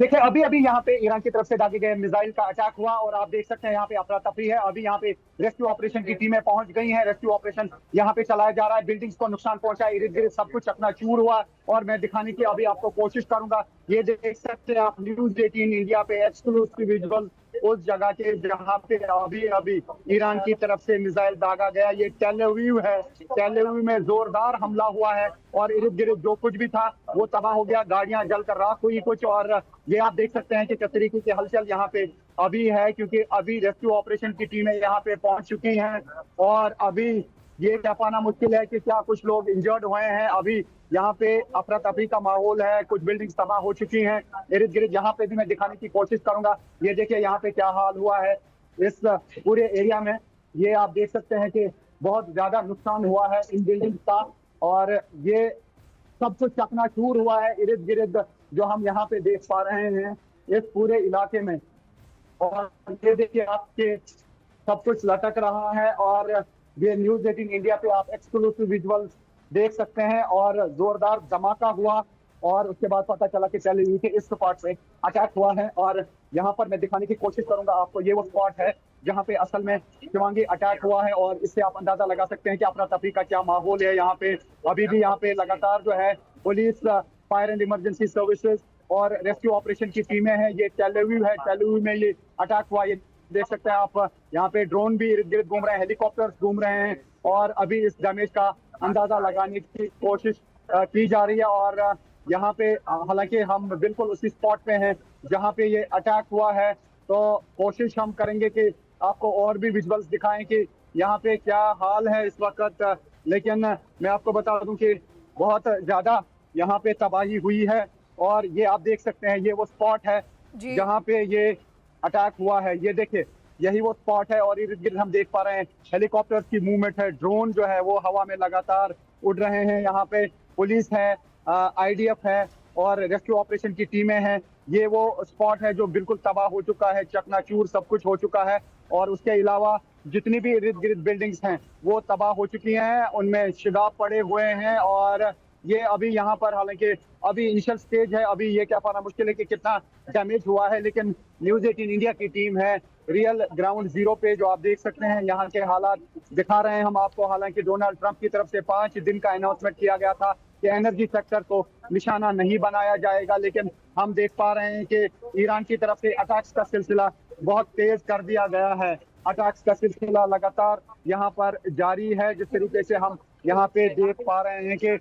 देखिए अभी अभी यहाँ पे ईरान की तरफ से दागे गए मिसाइल का अटैक हुआ और आप देख सकते हैं यहाँ पे अफरा तफरी है। अभी यहाँ पे रेस्क्यू ऑपरेशन की टीमें पहुंच गई हैं। रेस्क्यू ऑपरेशन यहाँ पे चलाया जा रहा है। बिल्डिंग्स को नुकसान पहुंचा है, इर्द गिर्द सब कुछ चकनाचूर हुआ। और मैं दिखाने की अभी आपको कोशिश करूंगा। ये देख सकते हैं आप News 18 इंडिया पे एक्सक्लूसिव विजुअल उस जगह के जहाँ पे अभी अभी ईरान की तरफ से मिसाइल दागा गया। ये टेल अवीव है। टेल अवीव में जोरदार हमला हुआ है और इर्द गिर्द जो कुछ भी था वो तबाह हो गया। गाड़ियां जलकर राख हुई कुछ। और ये आप देख सकते हैं कि किस तरीके की हलचल यहाँ पे अभी है, क्योंकि अभी रेस्क्यू ऑपरेशन की टीमें यहाँ पे पहुंच चुकी हैं। और अभी ये कह पाना मुश्किल है कि क्या कुछ लोग इंजर्ड हुए हैं। अभी यहाँ पे अफरा तफरी का माहौल है, कुछ बिल्डिंग्स तबाह हो चुकी हैं। इर्द गिर्द यहाँ पे भी मैं दिखाने की कोशिश करूंगा। ये देखिए यहाँ पे क्या हाल हुआ है इस पूरे एरिया में। ये आप देख सकते हैं कि बहुत ज्यादा नुकसान हुआ है इन बिल्डिंग्स का। और ये सब कुछ चकनाचूर हुआ है इर्द गिर्द जो हम यहाँ पे देख पा रहे हैं इस पूरे इलाके में। और ये देखिए आपके सब कुछ लटक रहा है। और ये News 18 इंडिया पे आप एक्सक्लूसिव विजुअल्स देख सकते हैं। और जोरदार धमाका हुआ और उसके बाद पता चला कि टेल अवीव के इस स्पॉट पे अटैक हुआ है। और यहाँ पर मैं दिखाने की कोशिश करूंगा आपको। ये वो स्पॉट है जहाँ पे असल में शिवांगी अटैक हुआ है। और इससे आप अंदाजा लगा सकते हैं कि अफरा तफरी का क्या माहौल है यहाँ पे। अभी भी यहाँ पे लगातार जो है police, fire and emergency services और रेस्क्यू ऑपरेशन की टीमें हैं। ये टेल अवीव है। टेल अवीव में ये अटैक हुआ। ये देख सकते हैं आप यहाँ पे ड्रोन भी इर्द गिर्द घूम रहे हैं, हेलीकॉप्टर्स घूम रहे हैं। और अभी इस डैमेज का अंदाजा लगाने की कोशिश की जा रही है। और यहाँ पे हालांकि हम बिल्कुल उसी स्पॉट पे हैं जहाँ पे ये अटैक हुआ है। तो कोशिश हम करेंगे कि आपको और भी विजुअल्स दिखाएं कि यहाँ पे क्या हाल है इस वक्त। लेकिन मैं आपको बता दूं कि बहुत ज्यादा यहाँ पे तबाही हुई है। और ये आप देख सकते हैं ये वो स्पॉट है जी। जहाँ पे ये अटैक हुआ है। ये देखिए यही वो स्पॉट है। और इर्द गिर्द हम देख पा रहे हैं हेलीकॉप्टर्स की मूवमेंट है, ड्रोन जो है वो हवा में लगातार उड़ रहे हैं। यहाँ पे पुलिस है, आईडीएफ है और रेस्क्यू ऑपरेशन की टीमें हैं। ये वो स्पॉट है जो बिल्कुल तबाह हो चुका है, चकनाचूर सब कुछ हो चुका है। और उसके अलावा जितनी भी इर्द गिर्द बिल्डिंग्स हैं वो तबाह हो चुकी हैं, उनमें शिगाब पड़े हुए हैं। और ये अभी यहाँ पर हालांकि अभी इनिशियल स्टेज है, अभी ये क्या पाना मुश्किल है कि कितना डैमेज हुआ है। लेकिन News 18 इंडिया की टीम है रियल ग्राउंड जीरो पे, जो आप देख सकते हैं यहाँ के हालात दिखा रहे हैं हम आपको। हालांकि डोनाल्ड ट्रंप की तरफ से 5 दिन का अनाउंसमेंट किया गया था कि एनर्जी सेक्टर को निशाना नहीं बनाया जाएगा, लेकिन हम देख पा रहे हैं कि ईरान की तरफ से अटैक्स का सिलसिला बहुत तेज कर दिया गया है। अटैक्स का सिलसिला लगातार यहाँ पर जारी है। जिस तरीके से हम यहाँ पे देख पा रहे हैं कि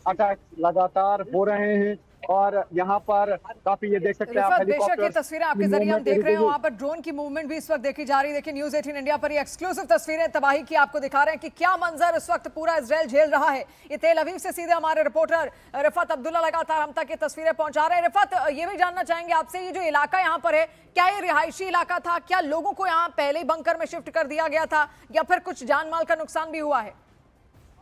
अटैक लगातार हो रहे हैं। और यहाँ पर काफी ये देख सकते हैं आप बेशक ये तस्वीरें आपके जरिए हम देख रहे हैं। वहां पर ड्रोन की मूवमेंट भी इस वक्त देखी जा रही है। देखिए News 18 इंडिया पर ये एक्सक्लूसिव तस्वीरें तबाही की आपको दिखा रहे हैं कि क्या मंजर इस वक्त पूरा इजराइल झेल रहा है। ये तेल अवीव से सीधे हमारे रिपोर्टर रिफत अब्दुल्ला लगातार हम तक ये तस्वीरें पहुंचा रहे हैं। रिफत, ये भी जानना चाहेंगे आपसे, ये जो इलाका यहाँ पर है क्या ये रिहायशी इलाका था? क्या लोगों को यहाँ पहले ही बंकर में शिफ्ट कर दिया गया था या फिर कुछ जान माल का नुकसान भी हुआ है?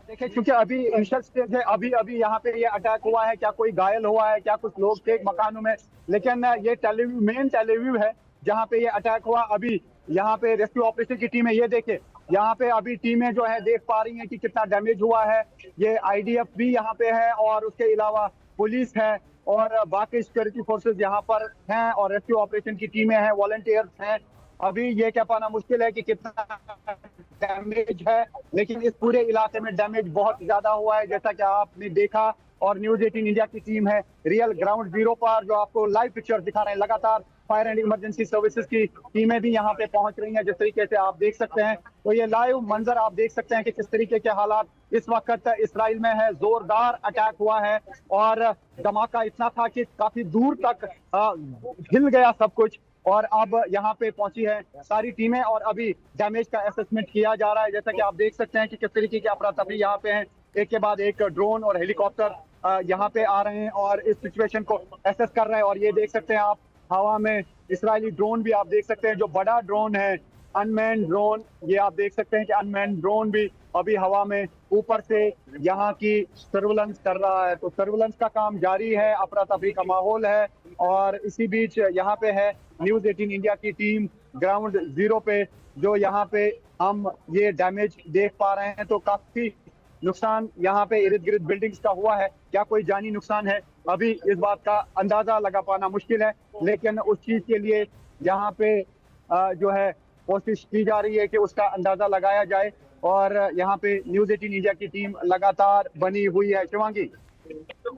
देखिए क्योंकि अभी इनिशियल स्टेज है, अभी अभी यहाँ पे ये अटैक हुआ है, क्या कोई घायल हुआ है, क्या कुछ लोग थे मकानों में। लेकिन ये मेन टेल अवीव है जहाँ पे ये अटैक हुआ। अभी यहाँ पे रेस्क्यू ऑपरेशन की टीम है। ये देखिए यहाँ पे अभी टीमें जो है देख पा रही हैं कि कितना डैमेज हुआ है। ये आईडीएफ भी यहाँ पे है और उसके अलावा पुलिस है और बाकी सिक्योरिटी फोर्सेस यहाँ पर हैं और रेस्क्यू ऑपरेशन की टीमें हैं, वॉलंटियर्स हैं। अभी ये कह पाना मुश्किल है कि कितना डैमेज है, लेकिन इस पूरे इलाके में डैमेज बहुत ज्यादा हुआ है जैसा कि आपने देखा। और News 18 इंडिया की टीम है रियल ग्राउंड जीरो पर जो आपको लाइव पिक्चर दिखा रहे हैं। लगातार फायर एंड इमरजेंसी सर्विसेज की टीमें भी यहाँ पे पहुंच रही हैं, जिस तरीके से आप देख सकते हैं। तो ये लाइव मंजर आप देख सकते हैं कि किस तरीके के हालात इस वक्त इसराइल में है। जोरदार अटैक हुआ है और धमाका इतना था कि काफी दूर तक हिल गया सब कुछ। और अब यहाँ पे पहुंची है सारी टीमें और अभी डैमेज का असेसमेंट किया जा रहा है। जैसा कि आप देख सकते हैं कि किस तरीके की अफरा तफरी यहाँ पे है। एक के बाद एक ड्रोन और हेलीकॉप्टर यहाँ पे आ रहे हैं और इस सिचुएशन को एसेस कर रहे हैं। और ये देख सकते हैं आप हवा में इसराइली ड्रोन भी आप देख सकते हैं, जो बड़ा ड्रोन है अनमैन ड्रोन। ये आप देख सकते हैं कि अनमैन ड्रोन भी अभी हवा में ऊपर से यहाँ की सर्विलेंस कर रहा है। तो सर्विलेंस का काम जारी है, अफरा तफरी का माहौल है। और इसी बीच यहाँ पे है News 18 इंडिया की टीम ग्राउंड जीरो पे, जो यहाँ पे हम ये डैमेज देख पा रहे हैं। तो काफी नुकसान यहाँ पे इर्द गिर्द बिल्डिंग्स का हुआ है, क्या कोई जानी नुकसान है, अभी इस बात का अंदाजा लगा पाना मुश्किल है। लेकिन उस चीज के लिए यहाँ पे जो है कोशिश की जा रही है कि उसका अंदाजा लगाया जाए, और यहाँ पे न्यूज़ 18 इंडिया की टीम लगातार बनी हुई है। शिवांगी,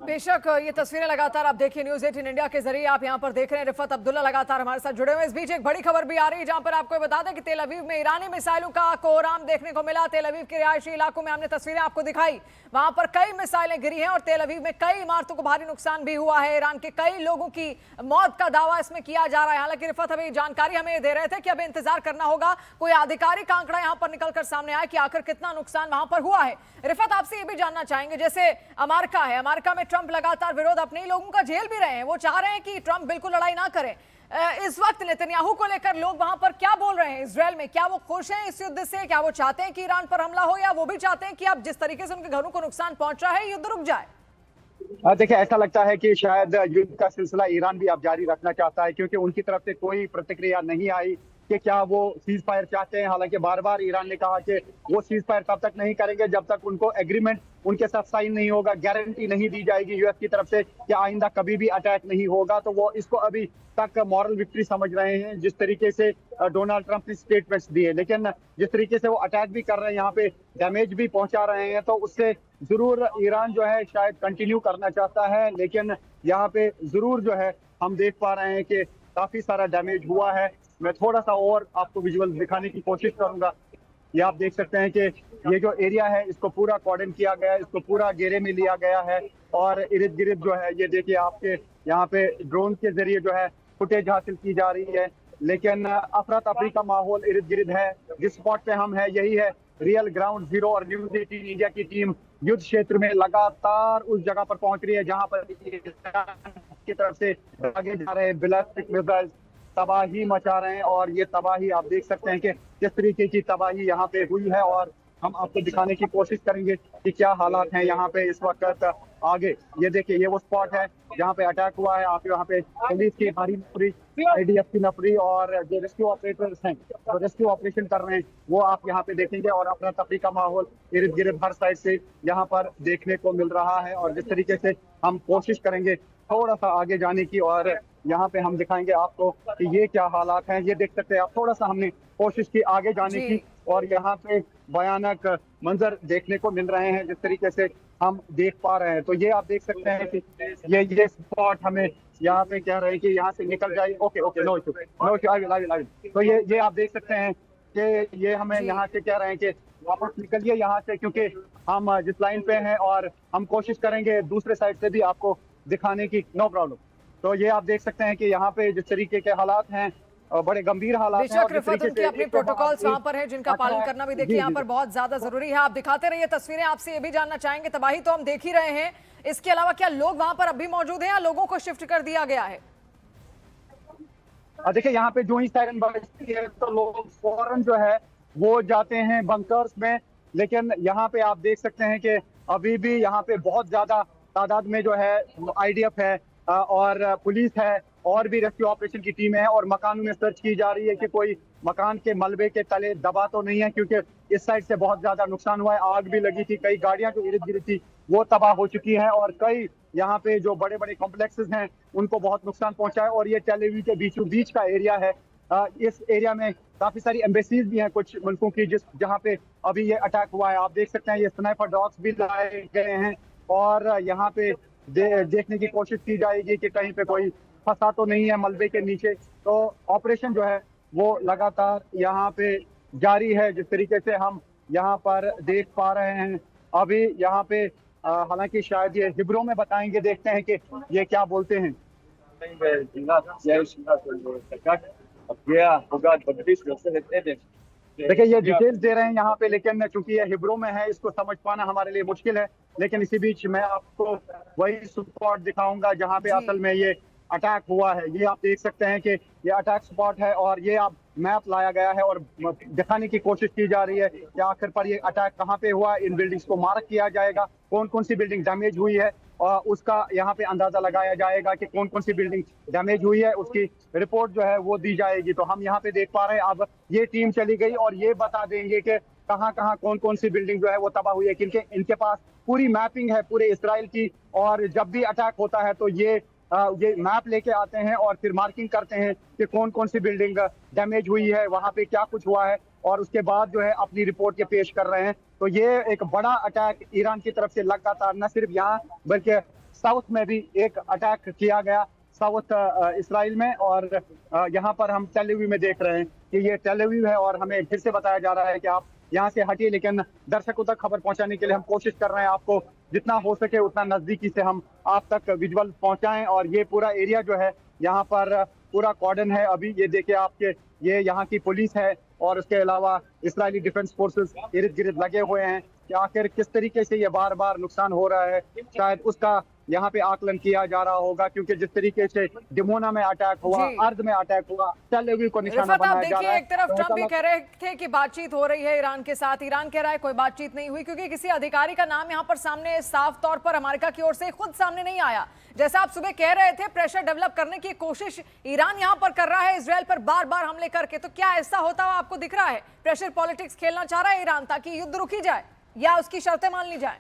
बेशक ये तस्वीरें लगातार आप देखिए न्यूज 18 इंडिया के जरिए आप यहां पर देख रहे हैं। रिफत अब्दुल्ला लगातार हमारे साथ जुड़े हुए हैं। इस बीच एक बड़ी खबर भी आ रही है जहां पर आपको बता दें कि तेल अवीव में ईरानी मिसाइलों का कोहराम देखने को मिला। तेल अवीव के रिहायशी इलाकों में हमने तस्वीरें आपको दिखाई, वहां पर कई मिसाइलें गिरी हैं और तेल अवीव में कई इमारतों को भारी नुकसान भी हुआ है। ईरान के कई लोगों की मौत का दावा इसमें किया जा रहा है। हालांकि रिफत अभी जानकारी हमें दे रहे थे कि अभी इंतजार करना होगा कोई आधिकारिक आंकड़ा यहां पर निकलकर सामने आए कि आखिर कितना नुकसान वहां पर हुआ है। रिफत, आपसे ये भी जानना चाहेंगे, जैसे अमेरिका है, अमेरिका में ट्रंप लगातार विरोध अपने ही लोगों का झेल भी रहे हैं, वो चाह रहे हैं कि ट्रंप बिल्कुल लड़ाई ना करें। इस वक्त नेतन्याहू को लेकर लोग वहां पर क्या बोल रहे हैं इजरायल में? क्या वो खुश हैं इस युद्ध से? क्या वो चाहते हैं कि ईरान पर हमला हो, या वो भी चाहते हैं कि अब जिस तरीके से उनके घरों को नुकसान पहुंच रहा है युद्ध रुक जाए? देखिए, ऐसा लगता है कि शायद युद्ध का सिलसिला ईरान भी अब जारी रखना चाहता है, क्योंकि उनकी तरफ से कोई प्रतिक्रिया नहीं आई कि क्या वो सीज फायर चाहते हैं। हालांकि बार बार ईरान ने कहा कि वो सीज फायर तब तक नहीं करेंगे जब तक उनको एग्रीमेंट उनके साथ साइन नहीं होगा, गारंटी नहीं दी जाएगी यूएस की तरफ से कि आइंदा कभी भी अटैक नहीं होगा। तो वो इसको अभी तक मॉरल विक्ट्री समझ रहे हैं, जिस तरीके से डोनाल्ड ट्रंप ने स्टेटमेंट्स दिए। लेकिन जिस तरीके से वो अटैक भी कर रहे हैं, यहाँ पे डैमेज भी पहुंचा रहे हैं, तो उससे जरूर ईरान जो है शायद कंटिन्यू करना चाहता है। लेकिन यहाँ पे जरूर जो है हम देख पा रहे हैं कि काफी सारा डैमेज हुआ है। मैं थोड़ा सा और आपको विजुअल दिखाने की कोशिश करूंगा। ये आप देख सकते हैं कि ये जो एरिया है इसको पूरा कॉर्डन किया गया है, इसको पूरा घेरे में लिया गया है, और इर्द गिर्द जो है ये देखिए आपके यहाँ पे ड्रोन के जरिए जो है फुटेज हासिल की जा रही है। लेकिन अफरा तफरी का माहौल इर्द गिर्द है। जिस स्पॉट पे हम है यही है रियल ग्राउंड जीरो, और न्यूज़ 18 इंडिया की टीम युद्ध क्षेत्र में लगातार उस जगह पर पहुंच रही है जहां पर की तरफ से आगे जा रहे बैलिस्टिक मिसाइल तबाही मचा रहे हैं। और ये तबाही आप देख सकते हैं कि किस तरीके की तबाही यहाँ पे हुई है, और हम आपको दिखाने की कोशिश करेंगे कि क्या हालात हैं यहाँ पे इस वक्त आगे। ये देखिए, ये वो स्पॉट है जहाँ पे अटैक हुआ है। आप यहाँ पे पुलिस की भारी नफरी, आईडीएफ की नफरी और जो रेस्क्यू ऑपरेटर्स हैं जो रेस्क्यू ऑपरेशन कर रहे हैं वो आप यहाँ पे देखेंगे। और अपना तफरी का माहौल इर्द गिर्द हर साइड से यहाँ पर देखने को मिल रहा है। और जिस तरीके से हम कोशिश करेंगे थोड़ा सा आगे जाने की, और यहाँ पे हम दिखाएंगे आपको कि ये क्या हालात हैं। ये देख सकते हैं आप, थोड़ा सा हमने कोशिश की आगे जाने की, और यहाँ पे भयानक मंजर देखने को मिल रहे हैं जिस तरीके से हम देख पा रहे हैं। तो ये आप देख सकते हैं कि ये स्पॉट हमें यहाँ पे कह रहे हैं कि यहाँ से निकल जाइए। Okay okay, no issue no issue, I will. तो ये आप देख सकते हैं कि ये हमें यहाँ से कह रहे हैं कि वापस निकलिए यहाँ से, क्योंकि हम जिस लाइन पे हैं, और हम कोशिश करेंगे दूसरे साइड से भी आपको दिखाने की, नो प्रॉब्लम। तो ये आप देख सकते हैं कि यहाँ पे जिस तरीके के हालात हैं बड़े गंभीर हालात हैं। बेशक रिफत, उनके अपने प्रोटोकॉल्स वहां पर है जिनका पालन करना भी देखिए यहाँ पर बहुत ज्यादा जरूरी है। आप दिखाते रहिए तस्वीरें। आपसे ये भी जानना चाहेंगे, तबाही तो हम देख ही रहे हैं, इसके अलावा क्या लोग वहां पर अब भी मौजूद हैं या लोगों को शिफ्ट कर दिया गया है? देखिए, यहाँ पे जो ही सायरन बजती है तो लोग फौरन जो है वो जाते हैं बंकर्स में। लेकिन यहाँ पे आप देख सकते हैं कि अभी भी यहाँ पे बहुत ज्यादा तादाद में जो है आईडीएफ है और पुलिस है, और भी रेस्क्यू ऑपरेशन की टीम है, और मकानों में सर्च की जा रही है कि कोई मकान के मलबे के तले दबा तो नहीं है, क्योंकि इस साइड से बहुत ज्यादा नुकसान हुआ है। आग भी लगी थी, कई गाड़ियां जो इर्द गिर्द थी वो तबाह हो चुकी हैं, और कई यहाँ पे जो बड़े बड़े कॉम्प्लेक्सेस हैं उनको बहुत नुकसान पहुंचा है। और ये टेल अवीव के बीचों बीच का एरिया है। इस एरिया में काफी सारी एम्बेसीज भी हैं कुछ मुल्कों की, जहाँ पे अभी ये अटैक हुआ है। आप देख सकते हैं ये स्नाइपर डॉग्स भी लाए गए हैं, और यहाँ पे देखने की कोशिश की जाएगी कि कहीं पे कोई फंसा तो नहीं है मलबे के नीचे। तो ऑपरेशन जो है वो लगातार यहाँ पे जारी है, जिस तरीके से हम यहाँ पर देख पा रहे हैं। अभी यहाँ पे हालांकि शायद ये हिब्रू में बताएंगे, देखते हैं कि ये क्या बोलते हैं। देखिए, ये डिटेल्स दे रहे हैं यहाँ पे, लेकिन चूंकि ये हिब्रू में है इसको समझ पाना हमारे लिए मुश्किल है। लेकिन इसी बीच मैं आपको वही स्पॉट दिखाऊंगा जहाँ पे असल में ये अटैक हुआ है। ये आप देख सकते हैं कि ये अटैक स्पॉट है, और ये आप मैप लाया गया है और दिखाने की कोशिश की जा रही है कि आखिर पर ये अटैक कहाँ पे हुआ। इन बिल्डिंग्स को मार्क किया जाएगा, कौन कौन सी बिल्डिंग डैमेज हुई है, और उसका यहाँ पे अंदाजा लगाया जाएगा कि कौन कौन सी बिल्डिंग डैमेज हुई है, उसकी रिपोर्ट जो है वो दी जाएगी। तो हम यहाँ पे देख पा रहे हैं अब ये टीम चली गई, और ये बता देंगे कि कहाँ कहाँ कौन कौन सी बिल्डिंग जो है वो तबाह हुई है, क्योंकि इनके पास पूरी मैपिंग है पूरे इसराइल की। और जब भी अटैक होता है तो ये मैप लेके आते हैं और फिर मार्किंग करते हैं कि कौन कौन सी बिल्डिंग डैमेज हुई है, वहां पे क्या कुछ हुआ है, और उसके बाद जो है अपनी रिपोर्ट ये पेश कर रहे हैं। तो ये एक बड़ा अटैक ईरान की तरफ से लगातार न सिर्फ यहाँ बल्कि साउथ में भी एक अटैक किया गया, साउथ इसराइल में। और यहाँ पर हम टेल अवीव में देख रहे हैं कि ये टेल अवीव है, और हमें फिर से बताया जा रहा है कि आप यहाँ से हटिए, लेकिन दर्शकों तक खबर पहुंचाने के लिए हम कोशिश कर रहे हैं, आपको जितना हो सके उतना नजदीकी से हम आप तक विजुअल पहुंचाएं। और ये पूरा एरिया जो है यहाँ पर पूरा कॉर्डन है। अभी ये देखिए आपके, ये यहाँ की पुलिस है और उसके अलावा इस्राएली डिफेंस फोर्सेस इर्द गिर्द लगे हुए हैं कि आखिर किस तरीके से ये बार बार नुकसान हो रहा है। शायद उसका यहाँ पे आकलन किया जा रहा होगा, क्योंकि जिस तरीके से डिमोना में अटैक हुआ, अर्द में अटैक हुआ, टेल अवीव को निशाना बनाया जा रहा है। एक तरफ ट्रंप भी कह रहे थे कि बातचीत हो रही है ईरान के साथ, ईरान कह रहा है कोई बातचीत नहीं हुई, क्योंकि किसी अधिकारी का नाम यहाँ पर सामने साफ तौर पर अमेरिका की ओर से खुद सामने नहीं आया। जैसा आप सुबह कह रहे थे, प्रेशर डेवलप करने की कोशिश ईरान यहाँ पर कर रहा है इजरायल पर बार बार हमले करके, तो क्या ऐसा होता हुआ आपको दिख रहा है? प्रेशर पॉलिटिक्स खेलना चाह रहा है ईरान ताकि युद्ध रुकी जाए या उसकी शर्तें मान ली जाए?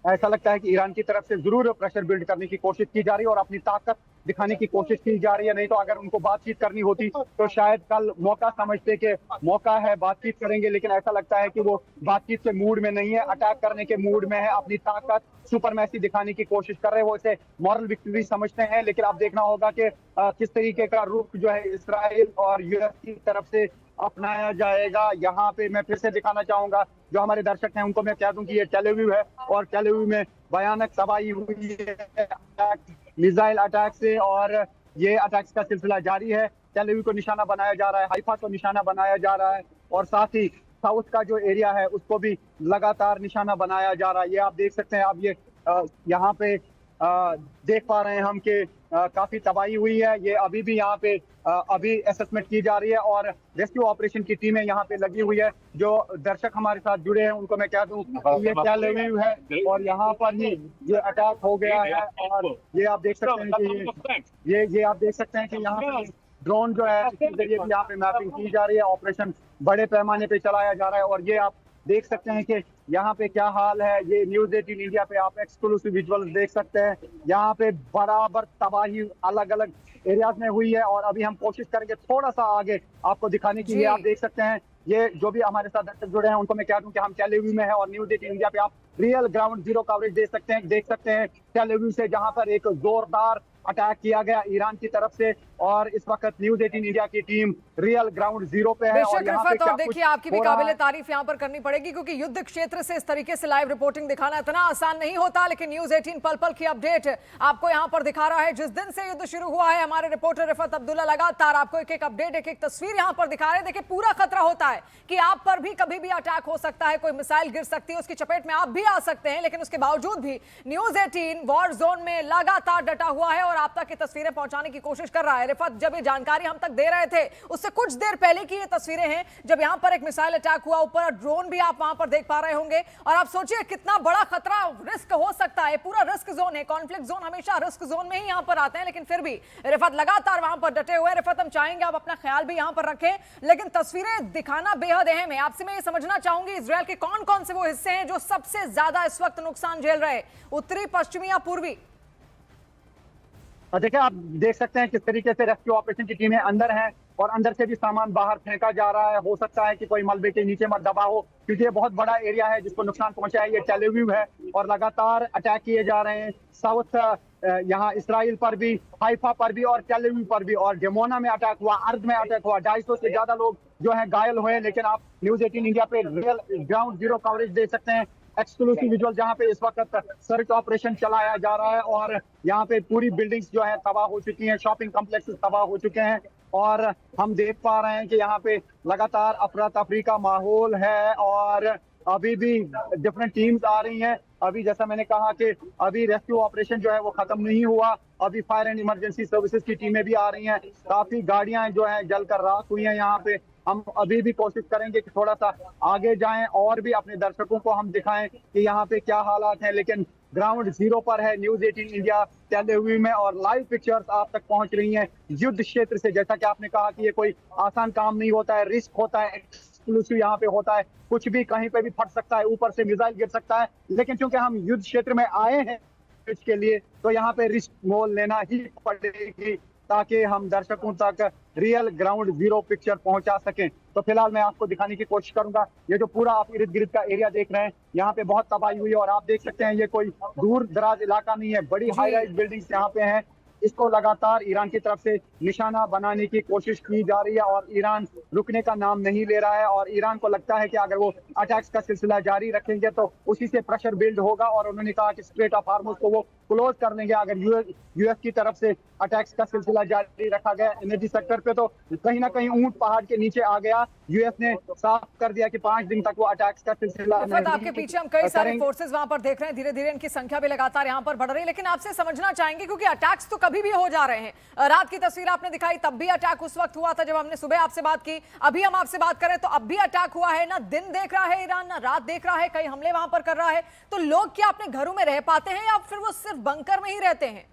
ऐसा लगता है कि ईरान की तरफ से जरूर प्रेशर बिल्ड करने की कोशिश की जा रही है और अपनी ताकत दिखाने की कोशिश की जा रही है। नहीं तो अगर उनको बातचीत करनी होती तो शायद कल मौका समझते कि मौका है, बातचीत करेंगे, लेकिन ऐसा लगता है कि वो बातचीत के मूड में नहीं है, अटैक करने के मूड में है, अपनी ताकत सुपरमैसी दिखाने की कोशिश कर रहे हैं। वो इसे मॉरल विक्ट्री समझते हैं। लेकिन अब देखना होगा कि किस तरीके का रुख जो है इसराइल और यूएस की तरफ से अपनाया जाएगा। यहाँ पे मैं फिर से दिखाना चाहूंगा, जो हमारे दर्शक हैं उनको मैं कह दूं कि ये टेल अवीव है और टेल अवीव में भयानक तबाही हुई है मिसाइल अटैक से, और ये अटैक्स का सिलसिला जारी है। टेल अवीव को निशाना बनाया जा रहा है, हाइफा को निशाना बनाया जा रहा है, और साथ ही साउथ का जो एरिया है उसको भी लगातार निशाना बनाया जा रहा है। ये आप देख सकते हैं। अब ये यहाँ पे देख पा रहे हैं हम कि काफी तबाही हुई है। ये अभी भी यहाँ पे अभी असेसमेंट की जा रही है और रेस्क्यू ऑपरेशन की टीमें यहाँ पे लगी हुई है। जो दर्शक हमारे साथ जुड़े हैं उनको मैं कह दूं ये टेल अवीव है और यहाँ पर ही ये अटैक हो गया है। और ये आप देख सकते हैं कि ये आप देख सकते हैं कि यहाँ पे ड्रोन जो है इसके जरिए भी यहाँ पे मैपिंग की जा रही है। ऑपरेशन बड़े पैमाने पे चलाया जा रहा है और ये आप देख सकते हैं कि यहाँ पे क्या हाल है। ये न्यूज़ 18 इंडिया पे आप एक्सक्लूसिव विजुअल्स देख सकते हैं। यहाँ पे बराबर तबाही अलग अलग एरियाज में हुई है और अभी हम कोशिश करेंगे थोड़ा सा आगे आपको दिखाने की। ये आप देख सकते हैं, ये जो भी हमारे साथ दर्शक जुड़े हैं उनको मैं कह दूं कि हम टेल अवीव में है और न्यूज़ 18 इंडिया पे आप रियल ग्राउंड जीरो कवरेज देख सकते हैं टेल अवीव से, जहां पर एक जोरदार अटैक किया गया ईरान की तरफ से। और इस वक्त न्यूज़ 18 इंडिया की टीम रियल ग्राउंड जीरो पे है। और यहाँ पे क्या देखिए आपकी भी काबिले तारीफ यहाँ पर करनी पड़ेगी, क्योंकि युद्ध क्षेत्र से इस तरीके से लाइव रिपोर्टिंग दिखाना इतना आसान नहीं होता। लेकिन न्यूज़ 18 पल पल की अपडेट आपको यहाँ पर दिखा रहा है। जिस दिन से युद्ध शुरू हुआ है हमारे रिपोर्टर रिफत अब्दुल्ला लगातार आपको एक एक अपडेट, एक एक तस्वीर यहाँ पर दिखा रहे हैं। देखिए पूरा खतरा होता है कि आप पर भी कभी भी अटैक हो सकता है, कोई मिसाइल गिर सकती है, उसकी चपेट में आप भी आ सकते हैं। लेकिन उसके बावजूद भी न्यूज़ 18 वॉर जोन में लगातार डटा हुआ है और आप तक ये तस्वीरें पहुंचाने की कोशिश कर रहा है। रिफत, जब ये जानकारी हम तक दे रहे थे उससे कुछ देर पहले की ये तस्वीरें हैं जब यहां पर एक मिसाइल अटैक हुआ, ऊपर ड्रोन भी आप वहां पर देख पा रहे होंगे। और आप सोचिए कितना बड़ा खतरा, रिस्क हो सकता है, पूरा रिस्क जोन है। कॉन्फ्लिक्ट जोन हमेशा रिस्क जोन में ही यहां पर आते हैं, लेकिन फिर भी रिफत लगातार वहां पर डटे हुए। रिफत, हम चाहेंगे आप अपना ख्याल भी यहां पर रखें, लेकिन तस्वीरें दिखाना बेहद अहम है। आपसे मैं ये समझना चाहूंगी इजरायल के कौन कौन से वो हिस्से हैं जो सबसे ज्यादा इस वक्त नुकसान झेल रहे, उत्तरी, पश्चिमी या पूर्वी? देखिए आप देख सकते हैं किस तरीके से रेस्क्यू ऑपरेशन की टीमें अंदर हैं और अंदर से भी सामान बाहर फेंका जा रहा है। हो सकता है कि कोई मलबे के नीचे मत दबा हो, क्योंकि ये बहुत बड़ा एरिया है जिसको नुकसान पहुंचा है। ये टेल अवीव है और लगातार अटैक किए जा रहे हैं साउथ, यहाँ इसराइल पर भी, हाइफा पर भी और टेल अवीव पर भी। और डिमोना में अटैक हुआ, अर्द में अटैक हुआ, 250 से ज्यादा लोग जो है घायल हुए। लेकिन आप न्यूज़ 18 इंडिया पे रियल ग्राउंड जीरो कवरेज दे सकते हैं, एक्सक्लूसिव विजुअल, जहां पे इस वक्त सर्च ऑपरेशन चलाया जा रहा है। और यहाँ पे पूरी बिल्डिंग्स जो है तबाह हो चुकी हैं, शॉपिंग कॉम्प्लेक्सेस तबाह हो चुके हैं और हम देख पा रहे हैं कि यहाँ पे लगातार अफरा तफरी का माहौल है और अभी भी डिफरेंट टीम्स आ रही हैं। अभी जैसा मैंने कहा कि अभी रेस्क्यू ऑपरेशन जो है वो खत्म नहीं हुआ, अभी फायर एंड इमरजेंसी सर्विसेज की टीमें भी आ रही हैं। काफी गाड़ियां जो है जलकर राख हुई हैं यहाँ पे। हम अभी भी कोशिश करेंगे कि थोड़ा सा आगे जाएं और भी अपने दर्शकों को हम दिखाएं कि यहाँ पे क्या हालात हैं। लेकिन ग्राउंड जीरो पर है न्यूज़ 18 इंडिया टेल अवीव में और लाइव पिक्चर्स आप तक पहुंच रही हैं युद्ध क्षेत्र से। जैसा कि आपने कहा कि ये कोई आसान काम नहीं होता है, रिस्क होता है, एक्सक्लूसिव यहाँ पे होता है, कुछ भी कहीं पे भी फट सकता है, ऊपर से मिसाइल गिर सकता है। लेकिन चूंकि हम युद्ध क्षेत्र में आए हैं के लिए, तो यहाँ पे रिस्क मोल लेना ही पड़ेगी ताकि हम दर्शकों तक रियल ग्राउंड जीरो पिक्चर पहुंचा सकें। तो फिलहाल मैं आपको दिखाने की कोशिश करूंगा। ये जो पूरा आप इर्द गिर्द का एरिया देख रहे हैं, यहाँ पे बहुत तबाही हुई है और आप देख सकते हैं ये कोई दूर दराज इलाका नहीं है, बड़ी हाई राइज बिल्डिंग्स यहाँ पे हैं। इसको लगातार ईरान की तरफ से निशाना बनाने की कोशिश की जा रही है और ईरान रुकने का नाम नहीं ले रहा है। और ईरान को लगता है कि अगर वो अटैक्स का सिलसिला जारी रखेंगे तो उसी से प्रेशर बिल्ड होगा और उन्होंने कहा कि स्ट्रेट ऑफ हार्मुज को वो क्लोज कर देंगे। अगर यूएस की तरफ से अटैक्स का सिलसिला जारी रखा गया एनर्जी सेक्टर पे, तो कहीं ना कहीं ऊंट पहाड़ के नीचे आ गया। यूएस ने साफ कर दिया कि 5 दिन तक वो अटैक्स का सिलसिला आपके पीछे हम कई सारे फोर्सेस वहां पर देख रहे हैं, धीरे धीरे इनकी संख्या भी लगातार यहां पर बढ़ रही है। लेकिन आपसे समझना चाहेंगे, क्योंकि अटैक्स तो कभी भी हो जा रहे हैं। रात की तस्वीर आपने दिखाई, तब भी अटैक उस वक्त हुआ था जब हमने सुबह आपसे बात की। अभी हम आपसे बात करें तो अब भी अटैक हुआ है। ना दिन देख रहा है ईरान, ना रात देख रहा है, कई हमले वहां पर कर रहा है। तो लोग क्या अपने घरों में रह पाते हैं या फिर वो सिर्फ बंकर में ही रहते हैं?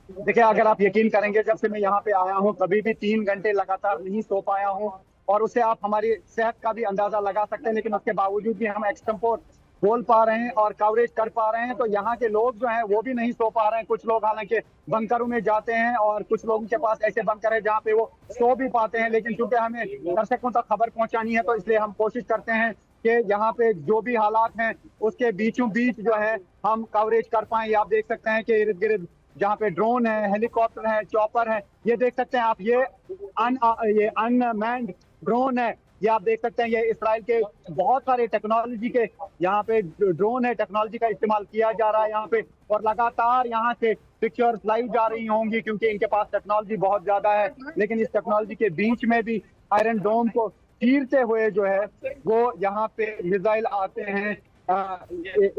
देखिए, अगर आप यकीन करेंगे, जब से मैं यहाँ पे आया हूँ कभी भी 3 घंटे लगातार नहीं सो पाया हूँ और उससे आप हमारी सेहत का भी अंदाजा लगा सकते हैं। लेकिन उसके बावजूद भी हम एक्सटेम्पोर बोल पा रहे हैं और कवरेज कर पा रहे हैं। तो यहाँ के लोग जो हैं वो भी नहीं सो पा रहे हैं। कुछ लोग हालांकि बंकरों में जाते हैं और कुछ लोगों के पास ऐसे बंकर है जहाँ पे वो सो भी पाते हैं। लेकिन चूंकि हमें दर्शकों तक खबर पहुंचानी है, तो इसलिए हम कोशिश करते हैं कि यहाँ पे जो भी हालात हैं उसके बीचों बीच जो है हम कवरेज कर पाएं। आप देख सकते हैं कि इर्द गिर्द जहाँ पे ड्रोन है, हेलीकॉप्टर है, चॉपर है, ये देख सकते हैं आप। ये अनमैन्ड ड्रोन है, ये आप देख सकते हैं। ये इसराइल के बहुत सारे टेक्नोलॉजी के यहाँ पे ड्रोन है, टेक्नोलॉजी का इस्तेमाल किया जा रहा है यहाँ पे। और लगातार यहाँ से पिक्चर्स लाइव जा रही होंगी क्योंकि इनके पास टेक्नोलॉजी बहुत ज्यादा है। लेकिन इस टेक्नोलॉजी के बीच में भी आयरन डोम को चीरते हुए जो है वो यहाँ पे मिसाइल आते हैं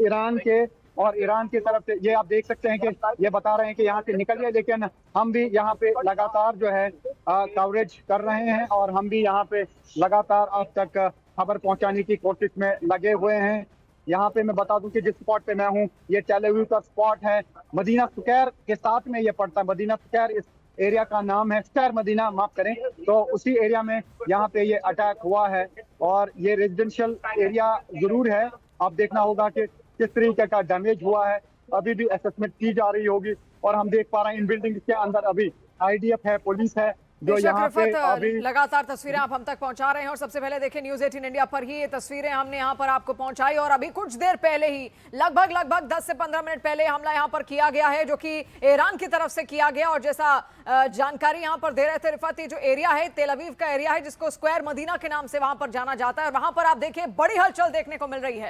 ईरान के। और ईरान की तरफ से ये आप देख सकते हैं कि ये बता रहे हैं कि यहाँ से निकलिए, लेकिन हम भी यहाँ पे लगातार जो है कवरेज कर रहे हैं और हम भी यहाँ पे लगातार आप तक खबर पहुंचाने की कोशिश में लगे हुए हैं। यहाँ पे मैं बता दूं कि जिस स्पॉट पे मैं हूँ ये टेल अवीव का स्पॉट है, मदीना स्क्वायर के साथ में ये पड़ता है। मदीना स्क्वायर इस एरिया का नाम है, स्क्वायर मदीना माफ करें। तो उसी एरिया में यहाँ पे ये अटैक हुआ है और ये रेजिडेंशियल एरिया जरूर है। आप देखना होगा कि किस तरीके का डैमेज हुआ है, अभी भी असेसमेंट की जा रही होगी। और हम देख पा रहे हैं इन बिल्डिंग के अंदर अभी आईडीएफ है, पुलिस है जो यहाँ पे अभी लगातार तस्वीरें आप हम तक पहुंचा रहे हैं। और सबसे पहले देखिए न्यूज़ 18 इंडिया पर ही ये तस्वीरें हमने यहाँ पर आपको पहुंचाई और अभी कुछ देर पहले ही लगभग 10 से 15 मिनट पहले हमला यहाँ पर किया गया है, जो कि ईरान की तरफ से किया गया। और जैसा जानकारी यहाँ पर दे रहे थे रिफत, ये जो एरिया है तेल अवीव का एरिया है जिसको स्क्वायर मदीना के नाम से वहां पर जाना जाता है। वहां पर आप देखिए बड़ी हलचल देखने को मिल रही है।